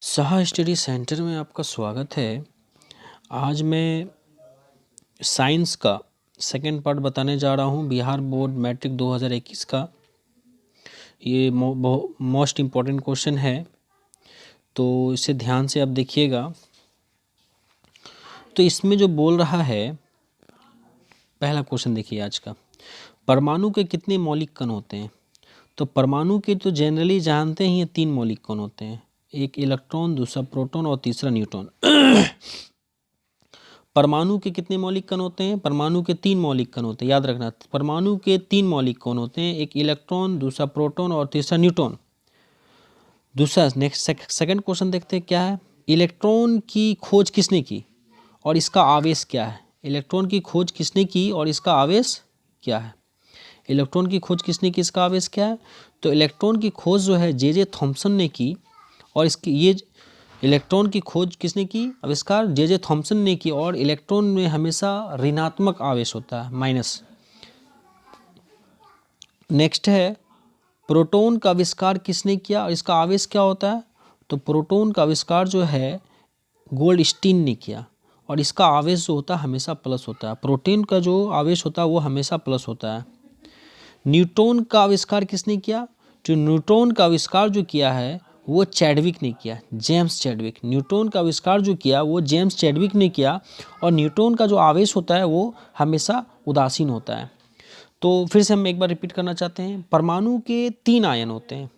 Saha study centre में आपका स्वागत है। आज मैं साइंस का सेकंड पार्ट बताने जा रहा हूँ, बिहार बोर्ड मैट्रिक 2021 का। ये मोस्ट इम्पॉर्टेंट क्वेश्चन है, तो इसे ध्यान से आप देखिएगा। तो इसमें जो बोल रहा है, पहला क्वेश्चन देखिए आज का, परमाणु के कितने मौलिक कण होते हैं। तो परमाणु के तो जनरली जानते ही 3 मौलिक कण होते हैं, एक इलेक्ट्रॉन, दूसरा प्रोटॉन और तीसरा न्यूट्रॉन। परमाणु के कितने मौलिक कण होते हैं? परमाणु के 3 मौलिक कण होते हैं, याद रखना। परमाणु के 3 मौलिक कण होते हैं, एक इलेक्ट्रॉन, दूसरा प्रोटॉन और तीसरा न्यूट्रॉन। दूसरा नेक्स्ट सेकंड क्वेश्चन देखते हैं क्या है। इलेक्ट्रॉन की खोज किसने की और इसका आवेश क्या है? इलेक्ट्रॉन की खोज किसने की और इसका आवेश क्या है? इलेक्ट्रॉन की खोज किसने की, इसका आवेश क्या है? तो इलेक्ट्रॉन की खोज जो है जे थॉम्सन ने की, और इसकी ये इलेक्ट्रॉन की खोज किसने की, आविष्कार जे थॉम्सन ने की। और इलेक्ट्रॉन में हमेशा ऋणात्मक आवेश होता है, माइनस। नेक्स्ट है, प्रोटॉन का आविष्कार किसने किया और इसका आवेश क्या होता है? तो प्रोटॉन का आविष्कार जो है गोल्डस्टीन ने किया, और इसका आवेश जो होता है हमेशा प्लस होता है। प्रोटॉन का जो आवेश होता है वो हमेशा प्लस होता है। न्यूट्रॉन का आविष्कार किसने किया? जो न्यूट्रॉन का आविष्कार जो किया है वो चैडविक ने किया, जेम्स चैडविक। न्यूट्रॉन का आविष्कार जो किया वो जेम्स चैडविक ने किया, और न्यूट्रॉन का जो आवेश होता है वो हमेशा उदासीन होता है। तो फिर से हम एक बार रिपीट करना चाहते हैं। परमाणु के 3 आयन होते हैं,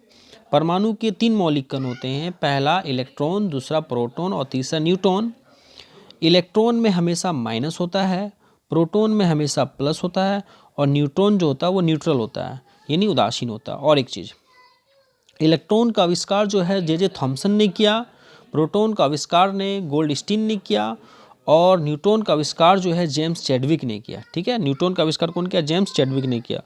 परमाणु के 3 मौलिक कण होते हैं, पहला इलेक्ट्रॉन, दूसरा प्रोटॉन और तीसरा न्यूट्रॉन। इलेक्ट्रॉन में हमेशा माइनस होता है, प्रोटॉन में हमेशा प्लस होता है, और न्यूट्रॉन जो होता है वो न्यूट्रल होता है, यानी उदासीन होता है। और एक चीज़, इलेक्ट्रॉन का आविष्कार जो है जे थॉम्सन ने किया, प्रोटॉन का आविष्कार ने गोल्डस्टीन ने किया, और न्यूट्रॉन का आविष्कार जो है जेम्स चैडविक ने किया। ठीक है, न्यूट्रॉन का आविष्कार कौन किया? जेम्स चैडविक ने किया।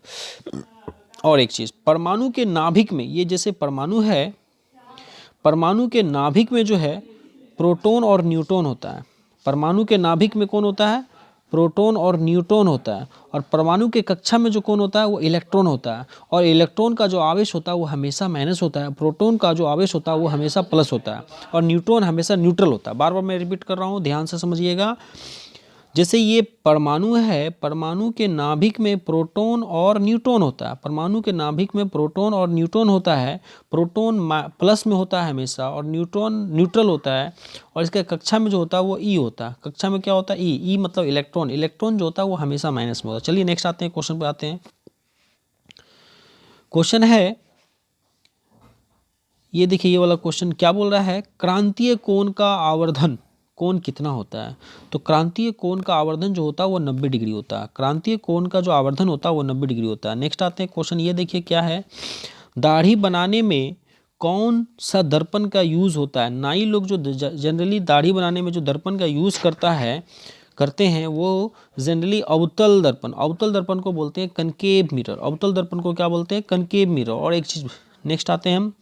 और एक चीज़, परमाणु के नाभिक में, ये जैसे परमाणु है, परमाणु के नाभिक में जो है प्रोटॉन और न्यूट्रॉन होता है। परमाणु के नाभिक में कौन होता है? प्रोटॉन और न्यूट्रॉन होता है। और परमाणु के कक्षा में जो कौन होता है वो इलेक्ट्रॉन होता है। और इलेक्ट्रॉन का जो आवेश होता है वो हमेशा माइनस होता है, प्रोटॉन का जो आवेश होता है वो हमेशा प्लस होता है, और न्यूट्रॉन हमेशा न्यूट्रल होता है। बार बार मैं रिपीट कर रहा हूँ, ध्यान से समझिएगा। जैसे ये परमाणु है, परमाणु के नाभिक में प्रोटॉन और न्यूट्रॉन होता है। परमाणु के नाभिक में प्रोटॉन और न्यूट्रॉन होता है। प्रोटॉन प्लस में होता है हमेशा, और न्यूट्रॉन न्यूट्रल होता है। और इसके कक्षा में जो होता है वो ई होता है। कक्षा में क्या होता है? ई। ई मतलब इलेक्ट्रॉन। इलेक्ट्रॉन जो होता है वो हमेशा माइनस में होता है। चलिए नेक्स्ट आते हैं, क्वेश्चन पे आते हैं। क्वेश्चन है, ये देखिए, ये वाला क्वेश्चन क्या बोल रहा है, क्रांतीय कोण का आवर्धन कोण कितना होता है? तो क्रांतीय कोण का आवर्धन जो होता है वो 90 डिग्री होता है। क्रांतीय कोण का जो आवर्धन होता है वो 90 डिग्री होता है। नेक्स्ट आते हैं क्वेश्चन, ये देखिए क्या है, दाढ़ी बनाने में कौन सा दर्पण का यूज़ होता है? नाई लोग जो जनरली दाढ़ी बनाने में जो दर्पण का यूज़ करते हैं वो जनरली अवतल दर्पण, अवतल दर्पण को बोलते हैं कनकेव मिरर। अवतल दर्पण को क्या बोलते हैं? Concave mirror. और एक चीज़, नेक्स्ट आते हैं हम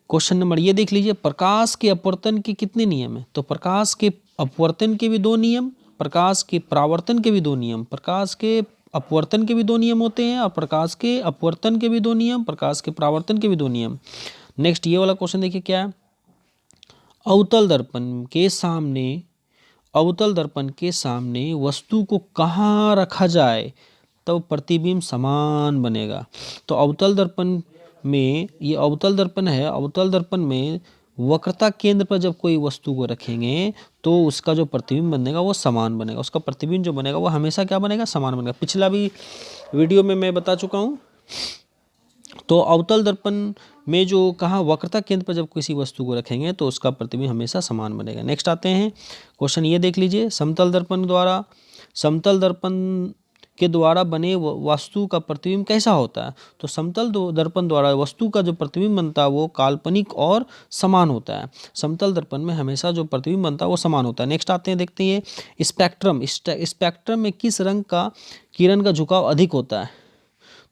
क्वेश्चन नंबर, ये देख लीजिए, प्रकाश के अपवर्तन के कितने नियम है? तो प्रकाश के अपवर्तन के भी 2 नियम, प्रकाश के परावर्तन के भी 2 नियम। प्रकाश के अपवर्तन के भी 2 नियम होते हैं, और प्रकाश के अपवर्तन के भी 2 नियम, प्रकाश के परावर्तन के भी 2 नियम। नेक्स्ट ये वाला क्वेश्चन देखिए क्या है, अवतल दर्पण के सामने, अवतल दर्पण के सामने वस्तु को कहाँ रखा जाए तब प्रतिबिंब समान बनेगा? तो अवतल दर्पण में, ये अवतल दर्पण है, अवतल दर्पण में वक्रता केंद्र पर जब कोई वस्तु को रखेंगे तो उसका जो प्रतिबिंब बनेगा वो समान बनेगा। उसका प्रतिबिंब जो बनेगा वो हमेशा क्या बनेगा? समान बनेगा। पिछला भी वीडियो में मैं बता चुका हूँ। तो अवतल दर्पण में जो कहा, वक्रता केंद्र पर जब किसी वस्तु को रखेंगे तो उसका प्रतिबिंब हमेशा समान बनेगा। नेक्स्ट आते हैं क्वेश्चन, ये देख लीजिए, समतल दर्पण द्वारा, समतल दर्पण के द्वारा बने वस्तु का प्रतिबिंब कैसा होता है? तो समतल दर्पण द्वारा वस्तु का जो प्रतिबिंब बनता है वो काल्पनिक और समान होता है। समतल दर्पण में हमेशा जो प्रतिबिंब बनता है वो समान होता है। नेक्स्ट आते हैं, देखते हैं स्पेक्ट्रम। स्पेक्ट्रम में किस रंग का किरण का झुकाव अधिक होता है?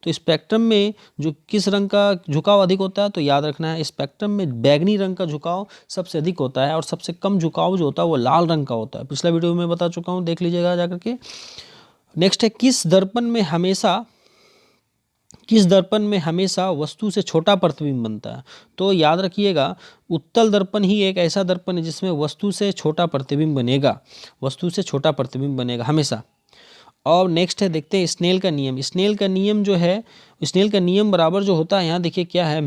तो स्पेक्ट्रम में जो किस रंग का झुकाव अधिक होता है? तो याद रखना है, स्पेक्ट्रम में बैगनी रंग का झुकाव सबसे अधिक होता है, और सबसे कम झुकाव जो होता है वो लाल रंग का होता है। पिछला वीडियो में बता चुका हूँ, देख लीजिएगा जाकर के। नेक्स्ट है, किस दर्पण में हमेशा किस दर्पण में हमेशा वस्तु से छोटा प्रतिबिंब बनता है? तो याद रखिएगा, उत्तल दर्पण ही एक ऐसा दर्पण है जिसमें वस्तु से छोटा प्रतिबिंब बनेगा, वस्तु से छोटा प्रतिबिंब बनेगा हमेशा। और नेक्स्ट है, देखते हैं स्नेल का नियम। स्नेल का नियम जो है, स्नेल का नियम बराबर जो होता है, यहाँ देखिए क्या है,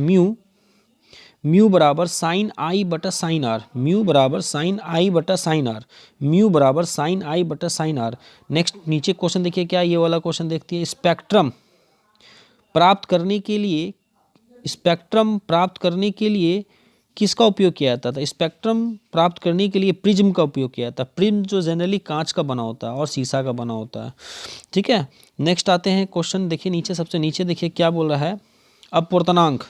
म्यू बराबर साइन आई बटा साइन आर, म्यू बराबर साइन आई बटा साइन आर, म्यू बराबर साइन आई बटा साइन आर। नेक्स्ट नीचे क्वेश्चन देखिए क्या, ये वाला क्वेश्चन देखती है, स्पेक्ट्रम प्राप्त करने के लिए, स्पेक्ट्रम प्राप्त करने के लिए किसका उपयोग किया जाता था? स्पेक्ट्रम प्राप्त करने के लिए प्रिज्म का उपयोग किया जाता है। प्रिज्म जो जनरली कांच का बना होता है और शीशा का बना होता है, ठीक है। नेक्स्ट आते हैं क्वेश्चन, देखिए नीचे, सबसे नीचे देखिए क्या बोल रहा है, अपवर्तनांक।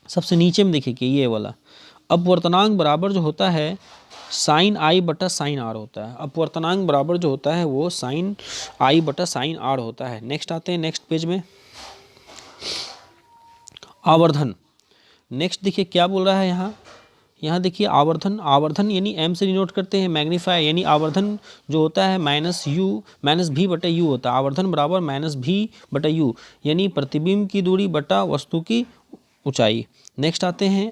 सबसे नीचे में देखिए कि ये वाला अपवर्तनांक बराबर जो होता है साइन आई बटा साइन आर होता है। अपवर्तनांक बराबर जो होता है वो साइन आई बटा साइन आर होता है। नेक्स्ट आते हैं नेक्स्ट पेज में, आवर्धन। नेक्स्ट देखिए क्या बोल रहा है यहाँ देखिए आवर्धन, आवर्धन यानी एम से डिनोट करते हैं, मैग्नीफाई यानी आवर्धन जो होता है माइनस भी बटा यू होता है। आवर्धन बराबर माइनस भी बटा यू, यानी प्रतिबिंब की दूरी बटा वस्तु की ऊंचाई। नेक्स्ट आते हैं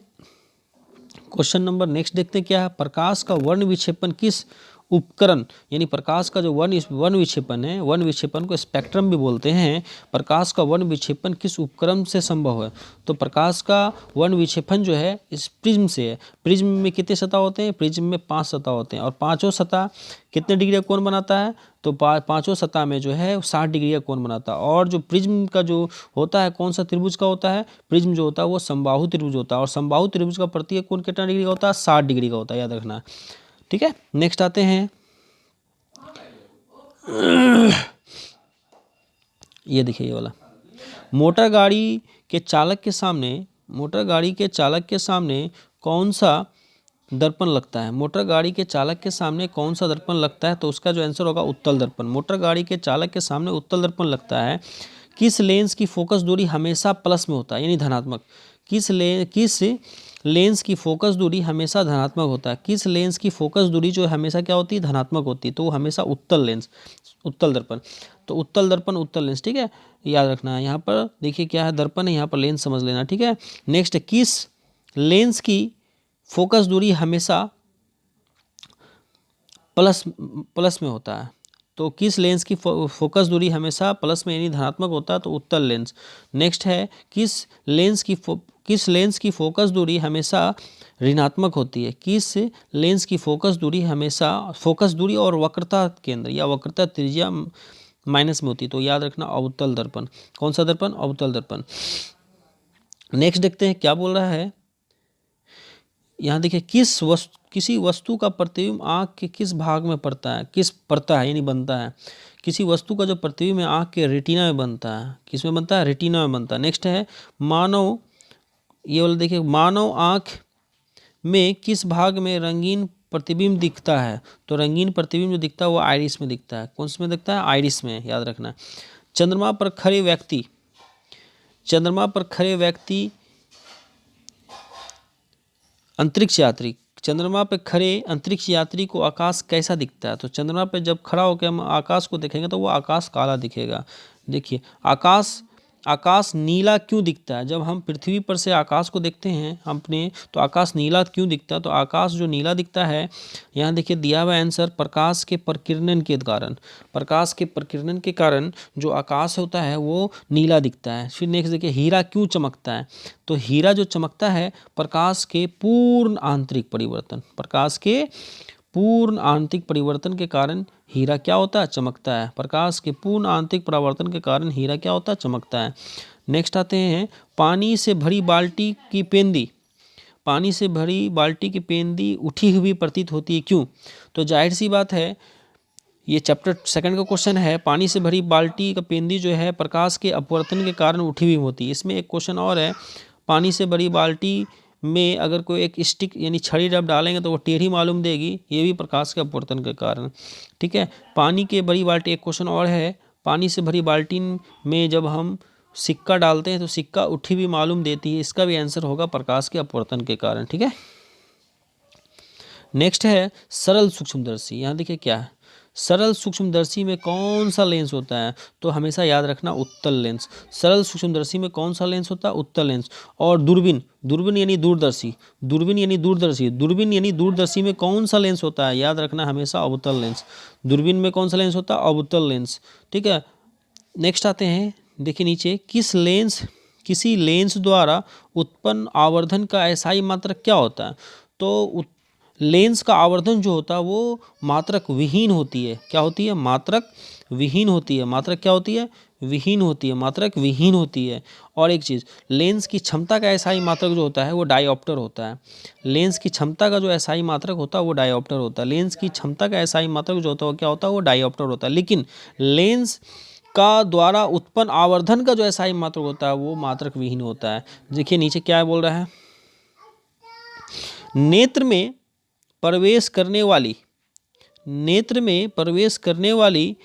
क्वेश्चन नंबर, नेक्स्ट देखते हैं क्या है, प्रकाश का वर्ण विक्षेपण किस उपकरण, यानी प्रकाश का जो वर्ण विक्षेपण है, वर्ण विक्षेपण को स्पेक्ट्रम भी बोलते हैं, प्रकाश का वर्ण विक्षेपण किस उपकरण से संभव है? तो प्रकाश का वर्ण विक्षेपण जो है इस प्रिज्म से है। प्रिज्म में कितने सतह होते हैं? प्रिज्म में 5 सतह होते हैं, और पांचों सतह कितने डिग्री का कोण बनाता है? तो पांचों सतह में जो है 60 डिग्री का कोण बनाता है। और जो प्रिज्म का जो होता है, कौन सा त्रिभुज का होता है? प्रिज्म जो होता है वो समबाहु त्रिभुज होता है, और समबाहु त्रिभुज का प्रत्येक कोण कितना डिग्री का होता है? 60 डिग्री का होता है, याद रखना, ठीक है। नेक्स्ट आते हैं, ये देखिए ये वाला, मोटर गाड़ी के चालक के सामने, मोटर गाड़ी के चालक के सामने कौन सा दर्पण लगता है? मोटर गाड़ी के चालक के सामने कौन सा दर्पण लगता है? तो उसका जो आंसर होगा उत्तल दर्पण। मोटर गाड़ी के चालक के सामने उत्तल दर्पण लगता है। किस लेंस की फोकस दूरी हमेशा प्लस में होता है, यानी धनात्मक? किस लेंस की फोकस दूरी हमेशा धनात्मक होता है? किस लेंस की फोकस दूरी जो हमेशा क्या होती है? धनात्मक होती है, तो वो हमेशा उत्तल लेंस, उत्तल दर्पण। तो उत्तल दर्पण, उत्तल लेंस, ठीक है, याद रखना है। यहाँ पर देखिए क्या है, दर्पण है, यहाँ पर लेंस समझ लेना, ठीक है। नेक्स्ट, किस लेंस की फोकस दूरी हमेशा प्लस में होता है? तो किस लेंस की फोकस दूरी हमेशा प्लस में यानी धनात्मक होता है? तो उत्तल लेंस। नेक्स्ट है, किस लेंस की फोकस दूरी हमेशा ऋणात्मक होती है? किस लेंस की फोकस दूरी हमेशा, फोकस दूरी और वक्रता केंद्र या वक्रता त्रिज्या माइनस में होती है? तो याद रखना अवतल दर्पण। कौन सा दर्पण? अवतल दर्पण। नेक्स्ट देखते हैं क्या बोल रहा है, यहाँ देखिए, किसी वस्तु का प्रतिबिंब आँख के किस भाग में पड़ता है, यानी बनता है? किसी वस्तु का जो प्रतिबिंब है आँख के रेटिना में बनता है। किस में बनता है? रेटिना में बनता है। नेक्स्ट है, मानव, ये वाला देखिए, मानव आँख में किस भाग में रंगीन प्रतिबिंब दिखता है? तो रंगीन प्रतिबिंब जो दिखता है वो आइरिस में दिखता है। कौन से में दिखता है? आइरिस में, याद रखना। चंद्रमा पर खड़े व्यक्ति अंतरिक्ष यात्री, चंद्रमा पर खड़े अंतरिक्ष यात्री को आकाश कैसा दिखता है? तो चंद्रमा पर जब खड़ा होकर हम आकाश को देखेंगे तो वो आकाश काला दिखेगा। देखिए, आकाश नीला क्यों दिखता है? जब हम पृथ्वी पर से आकाश को देखते हैं अपने, तो आकाश नीला क्यों दिखता है? तो आकाश जो नीला दिखता है, यहाँ देखिए दिया हुआ आंसर, प्रकाश के प्रकीर्णन के कारण। प्रकाश के प्रकीर्णन के कारण जो आकाश होता है वो नीला दिखता है। फिर नेक्स्ट देखिए, हीरा क्यों चमकता है? तो हीरा जो चमकता है प्रकाश के पूर्ण आंतरिक परिवर्तन, प्रकाश के पूर्ण आंतरिक परिवर्तन के कारण हीरा क्या होता है? चमकता है। प्रकाश के पूर्ण आंतरिक परिवर्तन के कारण हीरा क्या होता है? चमकता है। नेक्स्ट आते हैं, पानी से भरी बाल्टी की पेंदी उठी हुई प्रतीत होती है, क्यों? तो जाहिर सी बात है, ये चैप्टर 2 का क्वेश्चन है, पानी से भरी बाल्टी का पेंदी जो है प्रकाश के अपवर्तन के कारण उठी हुई होती है। इसमें एक क्वेश्चन और है, पानी से भरी बाल्टी में अगर कोई एक स्टिक यानी छड़ी जब डालेंगे तो वो टेढ़ी मालूम देगी, ये भी प्रकाश के अपवर्तन के कारण, ठीक है। पानी के भरी बाल्टी, एक क्वेश्चन और है, पानी से भरी बाल्टी में जब हम सिक्का डालते हैं तो सिक्का उठी हुई मालूम देती है, इसका भी आंसर होगा प्रकाश के अपवर्तन के कारण, ठीक है। नेक्स्ट है सरल सूक्ष्मदर्शी। यहाँ देखिए क्या है, सरल सूक्ष्मदर्शी में कौन सा लेंस होता है? तो हमेशा याद रखना उत्तल लेंस। सरल सूक्ष्मदर्शी में कौन सा लेंस होता है? उत्तल लेंस। और दूरबीन, दूरबीन यानी दूरदर्शी, दूरबीन यानी दूरदर्शी, दूरबीन यानी दूरदर्शी में कौन सा लेंस होता है? याद रखना हमेशा अवतल लेंस। दूरबीन में कौन सा लेंस होता है? अवतल लेंस। ठीक है, नेक्स्ट आते हैं, देखिए नीचे, किसी लेंस द्वारा उत्पन्न आवर्धन का एसआई मात्रक क्या होता है? तो लेंस का आवर्धन जो होता है वो मात्रक विहीन होती है। क्या होती है? मात्रक विहीन होती है। मात्रक क्या होती है? विहीन होती है, मात्रक विहीन होती है। और एक चीज़, लेंस की क्षमता का एसआई मात्रक जो होता है वो डायोप्टर होता है। लेंस की क्षमता का जो एसआई मात्रक होता है वो डायोप्टर होता है। लेंस की क्षमता का एसआई मात्रक जो होता है वो क्या होता है? वो डायोप्टर होता है। लेकिन लेंस का द्वारा उत्पन्न आवर्धन का जो एसआई मात्रक होता है वो मात्रक विहीन होता है। देखिए नीचे क्या बोल रहा है, नेत्र में प्रवेश करने वाली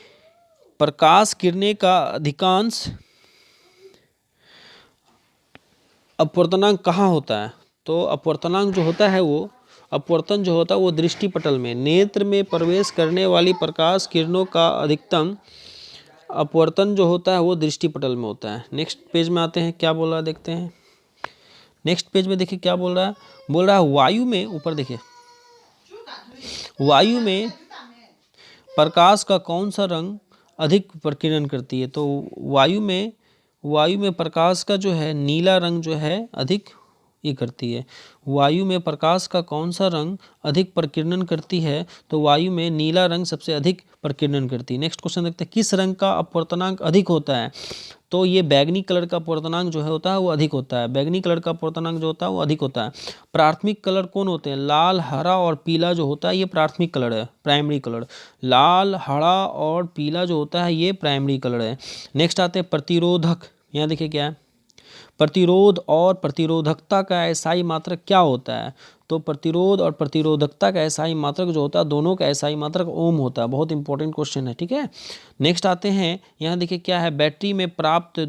प्रकाश किरणें का अधिकांश अपवर्तनांक कहाँ होता है? तो अपवर्तनांक जो होता है वो, अपवर्तन जो होता है वो दृष्टिपटल में, नेत्र में प्रवेश करने वाली प्रकाश किरणों का अधिकतम अपवर्तन जो होता है वो दृष्टिपटल में होता है। नेक्स्ट पेज में आते हैं, क्या बोल रहा है देखते हैं। नेक्स्ट पेज में देखिए क्या बोल रहा है, बोल रहा है वायु में, ऊपर देखिए, वायु में प्रकाश का कौन सा रंग अधिक प्रकीर्णन करती है? तो वायु में प्रकाश का जो है नीला रंग जो है अधिक ये करती है। वायु में प्रकाश का कौन सा रंग अधिक प्रकीर्णन करती है? तो वायु में नीला रंग सबसे अधिक प्रकीर्णन करती है। नेक्स्ट क्वेश्चन देखते हैं, किस रंग का अपवर्तनांक अधिक होता है? तो ये बैगनी कलर का अपवर्तनांक जो है होता है वो अधिक होता है। बैगनी कलर का अपवर्तनांक जो होता है वो अधिक होता है। प्राथमिक कलर कौन होते हैं? लाल, हरा और पीला जो होता है ये प्राथमिक कलर है, प्राइमरी कलर। लाल, हरा और पीला जो होता है ये प्राइमरी कलर है। नेक्स्ट आते हैं प्रतिरोधक, यहाँ देखिए क्या है, प्रतिरोध और प्रतिरोधकता का एसआई मात्रक क्या होता है? तो प्रतिरोध और प्रतिरोधकता का एसआई मात्रक जो होता है, दोनों का एसआई मात्रक ओम होता है। बहुत इंपॉर्टेंट क्वेश्चन है, ठीक है। नेक्स्ट आते हैं, यहाँ देखिए क्या है, बैटरी में प्राप्त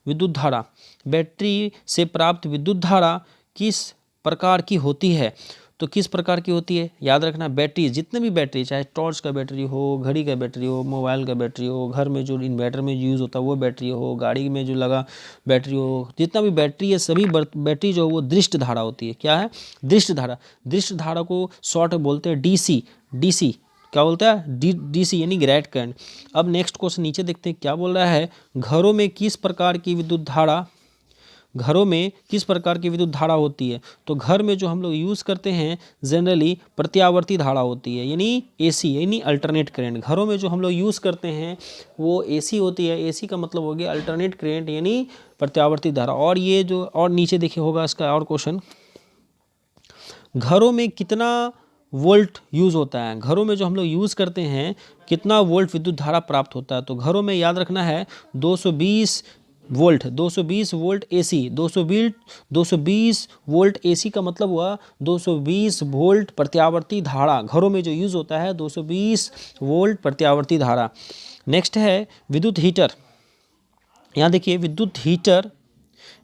विद्युत धारा, बैटरी से प्राप्त विद्युत धारा किस प्रकार की होती है? तो किस प्रकार की होती है? याद रखना, बैटरी, जितने भी बैटरी, चाहे टॉर्च का बैटरी हो, घड़ी का बैटरी हो, मोबाइल का बैटरी हो, घर में जो इन्वर्टर में यूज़ होता है वो बैटरी हो, गाड़ी में जो लगा बैटरी हो, जितना भी बैटरी है सभी बैटरी जो है वो दृष्ट धारा होती है। क्या है? दृष्ट धारा। दृष्ट धारा को शॉर्ट बोलते हैं डीसी। डीसी क्या बोलता है? डीसी यानी डायरेक्ट करंट। अब नेक्स्ट क्वेश्चन नीचे देखते हैं क्या बोल रहा है, घरों में किस प्रकार की विद्युत धारा, घरों में किस प्रकार की विद्युत धारा होती है? तो घर में जो हम लोग यूज़ करते हैं जनरली प्रत्यावर्ती धारा होती है, यानी एसी यानी अल्टरनेट करंट। घरों में जो हम लोग यूज़ करते हैं वो एसी होती है। एसी का मतलब हो गया अल्टरनेट करंट यानी प्रत्यावर्ती धारा। और ये जो और नीचे देखिए होगा इसका और क्वेश्चन, घरों में कितना वोल्ट यूज़ होता है? घरों में जो हम लोग यूज़ करते हैं कितना वोल्ट विद्युत धारा प्राप्त होता है? तो घरों में याद रखना है 220 volt, 220 volt AC. 220 volt AC का मतलब हुआ 220 वोल्ट प्रत्यावर्ती धारा। घरों में जो यूज़ होता है 220 वोल्ट प्रत्यावर्ती धारा। नेक्स्ट है विद्युत हीटर। यहाँ देखिए विद्युत हीटर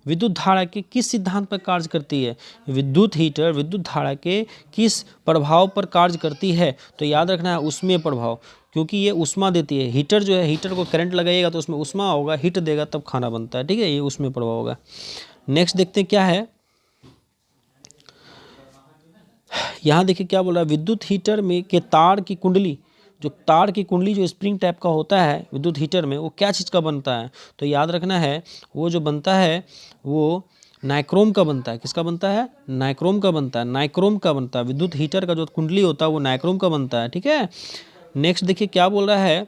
विद्युत धारा के किस सिद्धांत पर कार्य करती है? विद्युत हीटर विद्युत धारा के किस प्रभाव पर कार्य करती है? तो याद रखना है ऊष्मीय प्रभाव, क्योंकि ये ऊष्मा देती है। हीटर जो है, हीटर को करंट लगाइएगा तो उसमें ऊष्मा होगा, हीट देगा तब खाना बनता है, ठीक है, ये ऊष्मीय प्रभाव होगा। नेक्स्ट देखते हैं क्या है, यहाँ देखिए क्या बोल रहा है, विद्युत हीटर में के तार की कुंडली, जो तार की कुंडली जो स्प्रिंग टाइप का होता है विद्युत हीटर में, वो क्या चीज़ का बनता है? तो याद रखना है वो जो बनता है वो नाइक्रोम का बनता है। किसका बनता है? नाइक्रोम का बनता है, नाइक्रोम का बनता है। विद्युत हीटर का जो कुंडली होता है वो नाइक्रोम का बनता है, ठीक है। नेक्स्ट देखिए क्या बोल रहा है,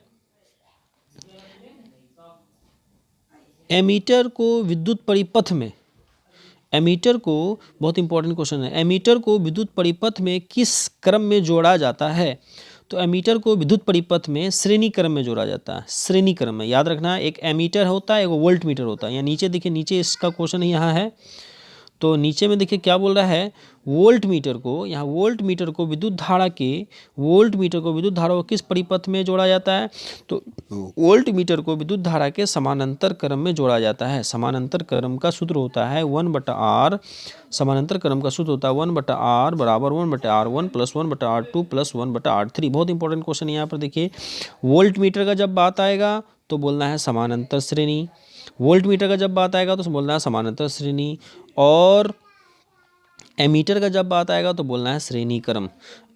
एमीटर को विद्युत परिपथ में, एमीटर को, बहुत इंपॉर्टेंट क्वेश्चन है, एमीटर को विद्युत परिपथ में किस क्रम में जोड़ा जाता है? तो एमीटर को विद्युत परिपथ में श्रेणी क्रम में जोड़ा जाता है, श्रेणी क्रम में। याद रखना एक एमीटर होता है, एक वोल्ट मीटर होता है। यहाँ नीचे देखिए, नीचे इसका क्वेश्चन यहाँ है, तो नीचे में देखिए क्या बोल रहा है, वोल्ट मीटर को, यहाँ वोल्ट मीटर को विद्युत धारा को किस परिपथ में जोड़ा जाता है, तो वोल्ट मीटर को विद्युत धारा के समानांतर क्रम में जोड़ा जाता है। समानांतर क्रम का सूत्र होता है 1/r, समानांतर क्रम का सूत्र होता है 1/r बराबर 1/r1 plus 1/r2 plus 1/r3। बहुत इंपॉर्टेंट क्वेश्चन यहाँ पर देखिए, वोल्ट मीटर का जब बात आएगा तो बोलना है समानांतर श्रेणी, वोल्ट मीटर का जब बात आएगा तो बोलना है समानांतर श्रेणी, और एमीटर का जब बात आएगा तो बोलना है श्रेणी क्रम।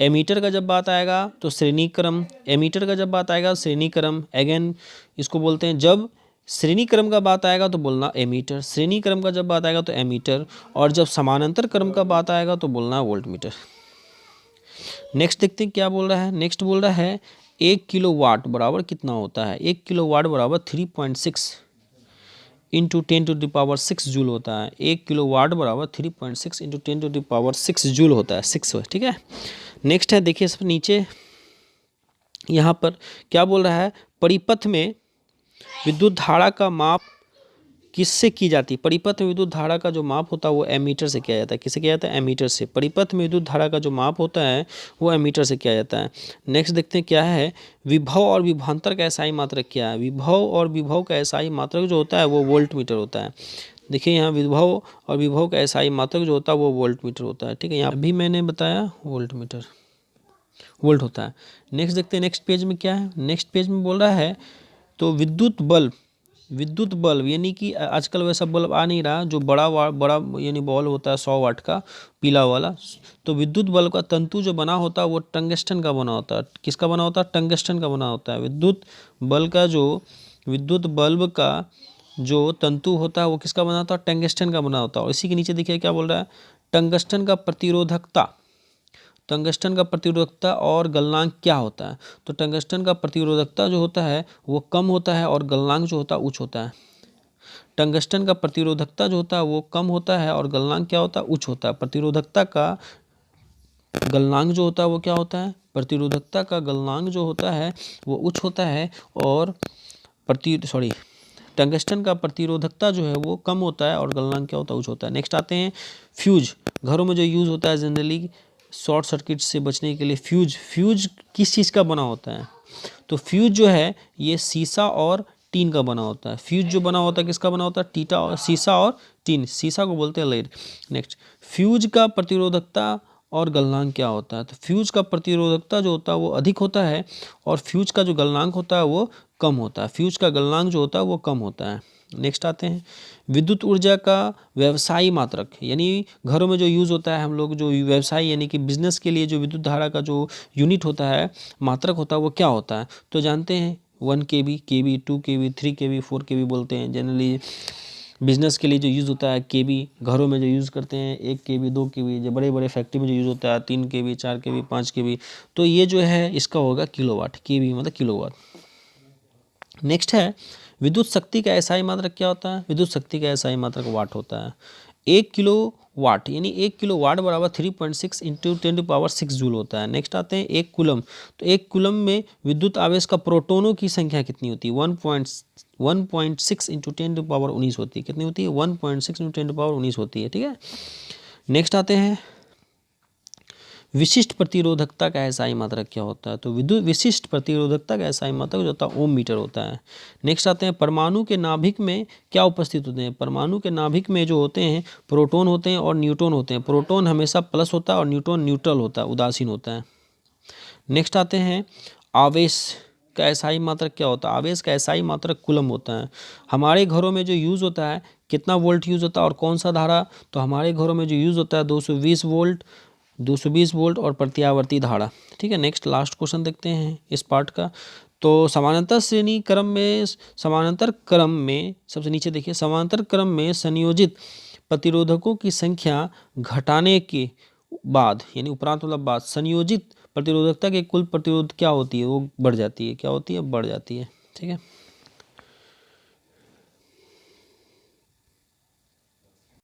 एमीटर का जब बात आएगा तो श्रेणी क्रम, एमीटर का जब बात आएगा श्रेणी क्रम। अगेन इसको बोलते हैं, जब श्रेणी क्रम का बात आएगा तो बोलना एमीटर, श्रेणी क्रम का जब बात आएगा तो एमीटर, और जब समानांतर क्रम का बात आएगा तो बोलना है वोल्ट मीटर। नेक्स्ट देखते हैं क्या बोल रहा है। नेक्स्ट बोल रहा है 1 किलोवाट बराबर कितना होता है। 1 किलोवाट बराबर 3.6 इंटू 10⁻6 जूल होता है। 1 किलोवाट बराबर 3.6 इंटू 10⁻6 जूल होता है, 6, ठीक है। नेक्स्ट है देखिए सब नीचे यहाँ पर क्या बोल रहा है, परिपथ में विद्युत धारा का माप किससे की जाती है। परिपथ में विद्युत धारा का जो माप होता है वो एमीटर से किया जाता है। किससे किया जाता है, एमीटर से। परिपथ में विद्युत धारा का जो माप होता है वो एमीटर से किया जाता है। नेक्स्ट देखते हैं क्या है, विभव और विभवांतर का एसआई मात्रक क्या है। विभव और विभव का एसआई मात्रक जो होता है वो वोल्ट मीटर होता है। देखिए यहाँ विभव और विभव का एसआई मात्रक जो होता है वो वोल्ट मीटर होता है, ठीक है। यहाँ अभी मैंने बताया वोल्ट मीटर, वोल्ट होता है। नेक्स्ट देखते हैं नेक्स्ट पेज में क्या है। नेक्स्ट पेज में बोल रहा है तो विद्युत बल्ब यानी कि आजकल वैसा बल्ब आ नहीं रहा, जो बड़ा यानी बॉल होता है 100 वाट का पीला वाला। तो विद्युत बल्ब का तंतु जो बना होता है वो टंगस्टन का बना होता है। किसका बना होता है, टंगस्टन का बना होता है। विद्युत बल्ब का जो तंतु होता है वो किसका बना होता है, टंगस्टन का बना होता है। और इसी के नीचे देखिए क्या बोल रहा है, टंगस्टन का प्रतिरोधकता और गलनांक क्या होता है। तो टंगस्टन का प्रतिरोधकता जो होता है वो कम होता है और गलनांक जो होता है उच्च होता है। टंगस्टन का प्रतिरोधकता जो होता है वो कम होता है और गलनांक क्या होता है, उच्च होता है। प्रतिरोधकता का गलनांक जो होता है वो क्या होता है, प्रतिरोधकता का गलनांक जो होता है वो उच्च होता है, और टंगस्टन का प्रतिरोधकता जो है वो कम होता है और गलनांक क्या होता है, उच्च होता है। नेक्स्ट आते हैं फ्यूज। घरों में जो यूज़ होता है जनरली शॉर्ट सर्किट से बचने के लिए, फ्यूज किस चीज़ का बना होता है। तो फ्यूज जो है ये शीशा और टीन का बना होता है। फ्यूज जो बना होता है किसका बना होता है, शीशा और टीन। शीशा को बोलते हैं लेड। नेक्स्ट, फ्यूज का प्रतिरोधकता और गलनांक क्या होता है। तो फ्यूज का प्रतिरोधकता जो होता है वो अधिक होता है और फ्यूज का जो गलनांक होता है वो कम होता है। फ्यूज का गलनांक जो होता है वो कम होता है। नेक्स्ट आते हैं विद्युत ऊर्जा का व्यवसायी मात्रक, यानी घरों में जो यूज़ होता है, हम लोग जो व्यवसाय यानी कि बिजनेस के लिए जो विद्युत धारा का जो यूनिट होता है, मात्रक होता है, वो क्या होता है। तो जानते हैं 1 kV, 2 kV, 3 kV, 4 kV बोलते हैं। जनरली बिजनेस के लिए जो यूज़ होता है kV, घरों में जो यूज़ करते हैं 1 kV, 2 kV, जो बड़े बड़े फैक्ट्री में जो यूज़ होता है 3 kV, 4 kV, 5 kV, तो ये जो है इसका होगा किलोवाट। kV मतलब किलोवाट। नेक्स्ट है विद्युत शक्ति का एसआई मात्रक क्या होता है। विद्युत शक्ति का एसआई मात्रक वाट होता है। 1 किलो वाट यानी 1 किलो वाट बराबर 3.6 इंटू 10⁻6 जूल होता है। नेक्स्ट आते हैं 1 कूलम। तो 1 कूलम में विद्युत आवेश का प्रोटोनों की संख्या कितनी होती है, 1.6 इंटू 10⁻19 होती है। कितनी होती है, 1.6 इंटू 10⁻19 होती है, ठीक है। नेक्स्ट आते हैं विशिष्ट प्रतिरोधकता का एसआई मात्रक क्या होता है। तो विद्युत विशिष्ट प्रतिरोधकता का एसआई मात्रक जो होता है ओम मीटर होता है। नेक्स्ट आते हैं परमाणु के नाभिक में क्या उपस्थित होते हैं। परमाणु के नाभिक में जो होते हैं प्रोटॉन होते हैं और न्यूट्रॉन होते हैं। प्रोटॉन हमेशा प्लस होता है और न्यूट्रॉन न्यूट्रल होता है, उदासीन होता है। नेक्स्ट आते हैं आवेश का एसआई मात्रक क्या होता है। आवेश का एसआई मात्रक कूलम होता है। हमारे घरों में जो यूज़ होता है कितना वोल्ट यूज़ होता है और कौन सा धारा। तो हमारे घरों में जो यूज़ होता है 220 वोल्ट, 220 वोल्ट और प्रत्यावर्ती धारा, ठीक है। नेक्स्ट लास्ट क्वेश्चन देखते हैं इस पार्ट का। तो समानांतर क्रम में सबसे नीचे देखिए, समानांतर क्रम में संयोजित प्रतिरोधकों की संख्या घटाने के बाद, यानी उपरांत मतलब बाद, संयोजित प्रतिरोधकता के कुल प्रतिरोध क्या होती है, वो बढ़ जाती है। क्या होती है, बढ़ जाती है, ठीक है।